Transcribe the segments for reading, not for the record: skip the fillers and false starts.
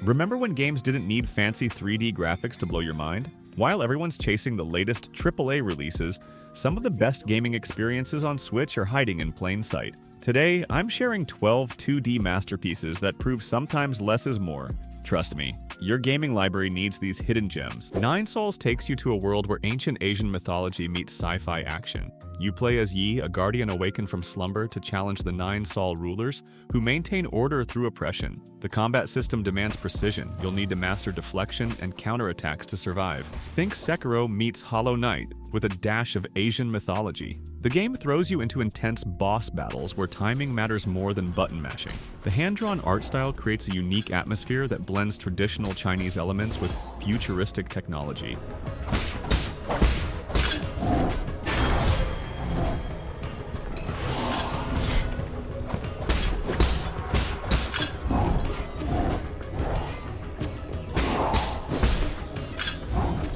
Remember when games didn't need fancy 3D graphics to blow your mind? While everyone's chasing the latest AAA releases, some of the best gaming experiences on Switch are hiding in plain sight. Today, I'm sharing 12 2D masterpieces that prove sometimes less is more. Trust me, your gaming library needs these hidden gems. Nine Souls takes you to a world where ancient Asian mythology meets sci-fi action. You play as Yi, a guardian awakened from slumber to challenge the Nine Sol rulers, who maintain order through oppression. The combat system demands precision. You'll need to master deflection and counterattacks to survive. Think Sekiro meets Hollow Knight, with a dash of Asian mythology. The game throws you into intense boss battles where timing matters more than button mashing. The hand-drawn art style creates a unique atmosphere that blends traditional Chinese elements with futuristic technology.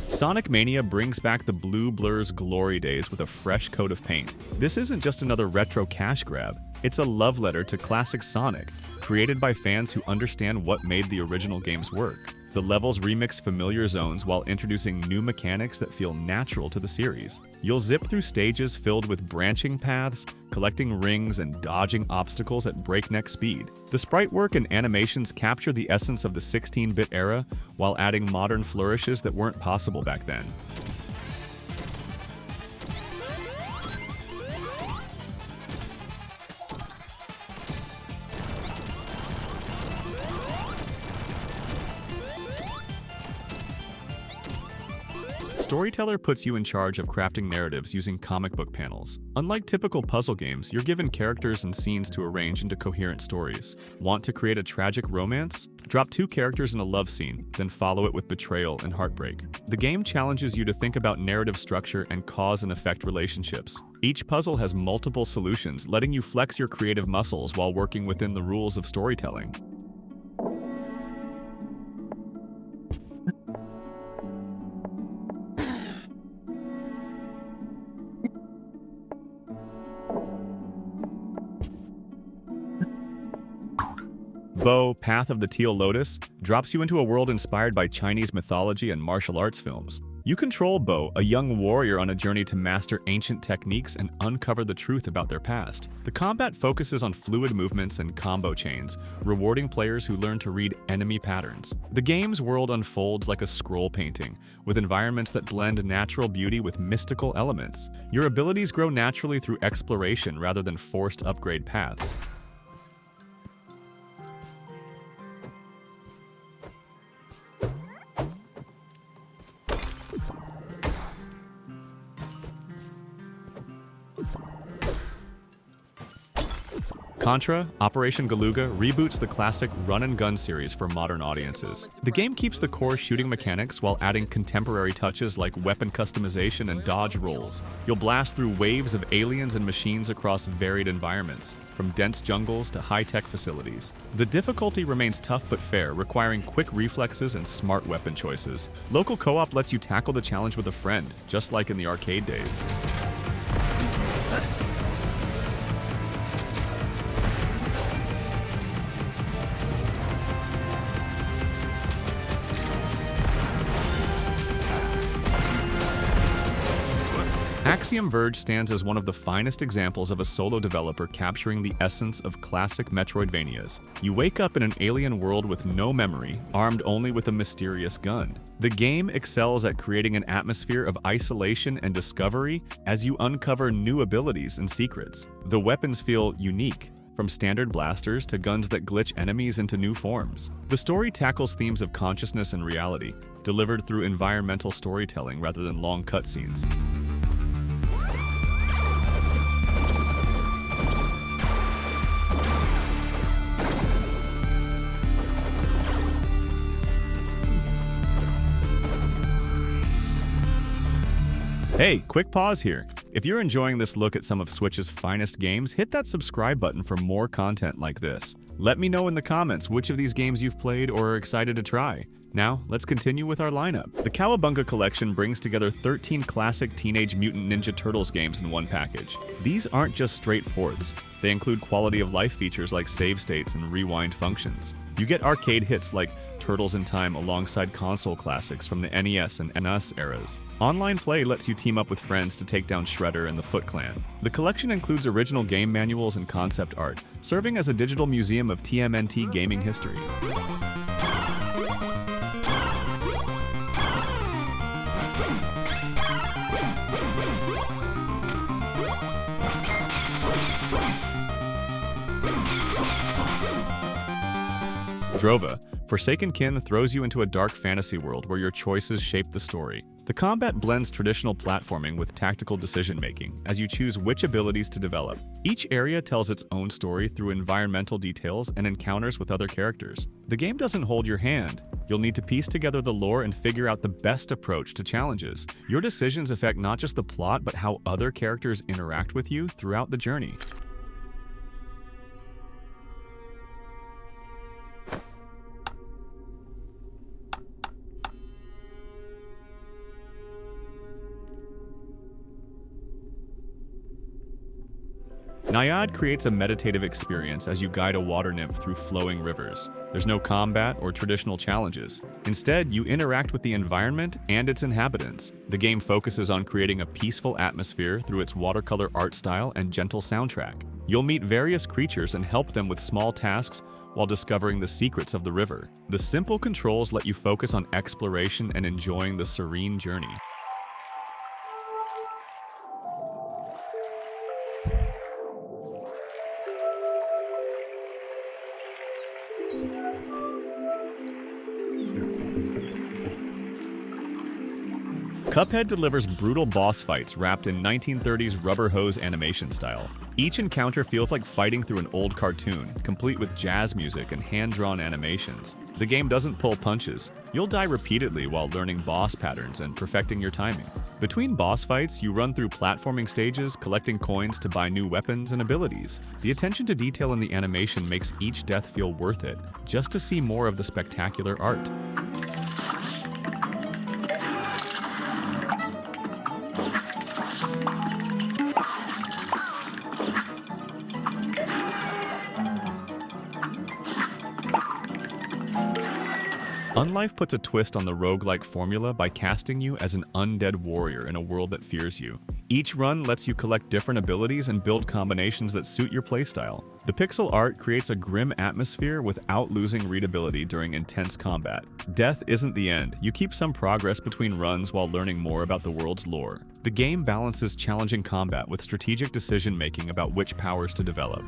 Sonic Mania brings back the Blue Blur's glory days with a fresh coat of paint. This isn't just another retro cash grab, it's a love letter to classic Sonic, created by fans who understand what made the original games work. The levels remix familiar zones while introducing new mechanics that feel natural to the series. You'll zip through stages filled with branching paths, collecting rings and dodging obstacles at breakneck speed. The sprite work and animations capture the essence of the 16-bit era while adding modern flourishes that weren't possible back then. Storyteller puts you in charge of crafting narratives using comic book panels. Unlike typical puzzle games, you're given characters and scenes to arrange into coherent stories. Want to create a tragic romance? Drop 2 characters in a love scene, then follow it with betrayal and heartbreak. The game challenges you to think about narrative structure and cause and effect relationships. Each puzzle has multiple solutions, letting you flex your creative muscles while working within the rules of storytelling. Bo, Path of the Teal Lotus, drops you into a world inspired by Chinese mythology and martial arts films. You control Bo, a young warrior on a journey to master ancient techniques and uncover the truth about their past. The combat focuses on fluid movements and combo chains, rewarding players who learn to read enemy patterns. The game's world unfolds like a scroll painting, with environments that blend natural beauty with mystical elements. Your abilities grow naturally through exploration rather than forced upgrade paths. Contra, Operation Galuga reboots the classic run-and-gun series for modern audiences. The game keeps the core shooting mechanics while adding contemporary touches like weapon customization and dodge rolls. You'll blast through waves of aliens and machines across varied environments, from dense jungles to high-tech facilities. The difficulty remains tough but fair, requiring quick reflexes and smart weapon choices. Local co-op lets you tackle the challenge with a friend, just like in the arcade days. Axiom Verge stands as one of the finest examples of a solo developer capturing the essence of classic Metroidvanias. You wake up in an alien world with no memory, armed only with a mysterious gun. The game excels at creating an atmosphere of isolation and discovery as you uncover new abilities and secrets. The weapons feel unique, from standard blasters to guns that glitch enemies into new forms. The story tackles themes of consciousness and reality, delivered through environmental storytelling rather than long cutscenes. Hey, quick pause here. If you're enjoying this look at some of Switch's finest games, hit that subscribe button for more content like this. Let me know in the comments which of these games you've played or are excited to try. Now, let's continue with our lineup. The Cowabunga collection brings together 13 classic Teenage Mutant Ninja Turtles games in one package. These aren't just straight ports. They include quality-of-life features like save states and rewind functions. You get arcade hits like Turtles in Time alongside console classics from the NES and NES eras. Online play lets you team up with friends to take down Shredder and the Foot Clan. The collection includes original game manuals and concept art, serving as a digital museum of TMNT gaming history. Drova, Forsaken Kin throws you into a dark fantasy world where your choices shape the story. The combat blends traditional platforming with tactical decision-making as you choose which abilities to develop. Each area tells its own story through environmental details and encounters with other characters. The game doesn't hold your hand. You'll need to piece together the lore and figure out the best approach to challenges. Your decisions affect not just the plot, but how other characters interact with you throughout the journey. NAIAD creates a meditative experience as you guide a water nymph through flowing rivers. There's no combat or traditional challenges. Instead, you interact with the environment and its inhabitants. The game focuses on creating a peaceful atmosphere through its watercolor art style and gentle soundtrack. You'll meet various creatures and help them with small tasks while discovering the secrets of the river. The simple controls let you focus on exploration and enjoying the serene journey. Cuphead delivers brutal boss fights wrapped in 1930s rubber hose animation style. Each encounter feels like fighting through an old cartoon, complete with jazz music and hand-drawn animations. The game doesn't pull punches. You'll die repeatedly while learning boss patterns and perfecting your timing. Between boss fights, you run through platforming stages, collecting coins to buy new weapons and abilities. The attention to detail in the animation makes each death feel worth it, just to see more of the spectacular art. Unlife puts a twist on the roguelike formula by casting you as an undead warrior in a world that fears you. Each run lets you collect different abilities and build combinations that suit your playstyle. The pixel art creates a grim atmosphere without losing readability during intense combat. Death isn't the end. You keep some progress between runs while learning more about the world's lore. The game balances challenging combat with strategic decision-making about which powers to develop.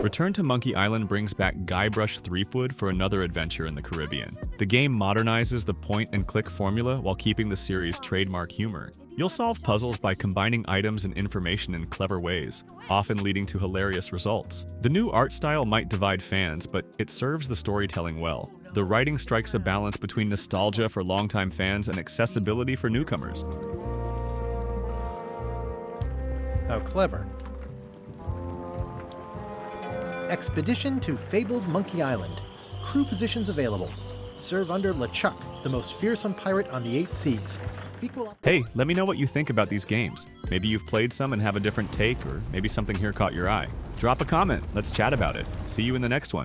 Return to Monkey Island brings back Guybrush Threepwood for another adventure in the Caribbean. The game modernizes the point-and-click formula while keeping the series' trademark humor. You'll solve puzzles by combining items and information in clever ways, often leading to hilarious results. The new art style might divide fans, but it serves the storytelling well. The writing strikes a balance between nostalgia for longtime fans and accessibility for newcomers. How clever. Expedition to fabled Monkey Island. Crew positions available. Serve under LeChuck, the most fearsome pirate on the 8 seas. Hey, let me know what you think about these games. Maybe you've played some and have a different take, or maybe something here caught your eye. Drop a comment, let's chat about it. See you in the next one.